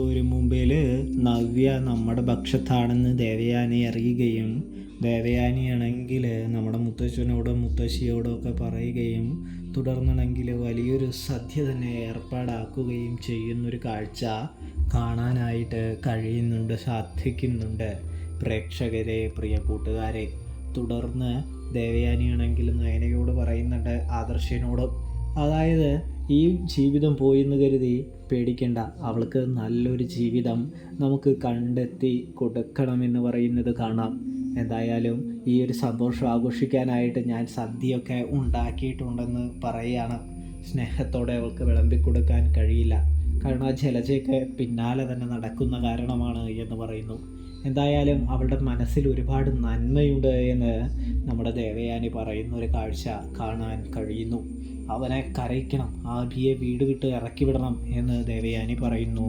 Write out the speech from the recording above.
ഒരു മുമ്പിൽ നവ്യ നമ്മുടെ പക്ഷത്താണെന്ന് ദേവയാനി അറിയുകയും ദേവയാനിയാണെങ്കിൽ നമ്മുടെ മുത്തശ്ശനോടും മുത്തശ്ശിയോടും ഒക്കെ പറയുകയും തുടർന്നാണെങ്കിൽ വലിയൊരു സദ്യ തന്നെ ഏർപ്പാടാക്കുകയും ചെയ്യുന്നൊരു കാഴ്ച കാണാനായിട്ട് സാധിക്കുന്നുണ്ട് പ്രേക്ഷകരെ, പ്രിയ കൂട്ടുകാരെ. തുടർന്ന് ദേവയാനിയാണെങ്കിൽ നയനയോട് പറയുന്നുണ്ട്, ആദർശനോടും, അതായത് ഈ ജീവിതം പോയെന്ന് കരുതി പേടിക്കണ്ട, അവൾക്ക് നല്ലൊരു ജീവിതം നമുക്ക് കണ്ടെത്തി കൊടുക്കണമെന്ന് പറയുന്നത് കാണാം. എന്തായാലും ഈ ഒരു സന്തോഷം ആഘോഷിക്കാനായിട്ട് ഞാൻ സദ്യയൊക്കെ ഉണ്ടാക്കിയിട്ടുണ്ടെന്ന് പറയുകയാണ്. സ്നേഹത്തോടെ അവൾക്ക് വിളമ്പിക്കൊടുക്കാൻ കഴിയില്ല, കാരണം ആ ജലജയൊക്കെ പിന്നാലെ തന്നെ നടക്കുന്ന കാരണമാണ് എന്ന് പറയുന്നു. എന്തായാലും അവളുടെ മനസ്സിൽ ഒരുപാട് നന്മയുണ്ട് എന്ന് നമ്മുടെ ദേവയാനി പറയുന്ന ഒരു കാഴ്ച കാണാൻ കഴിയുന്നു. അവനെ കരയിക്കണം, ആ അഭിയെ വീട് വിട്ട് ഇറക്കി വിടണം എന്ന് ദേവയാനി പറയുന്നു.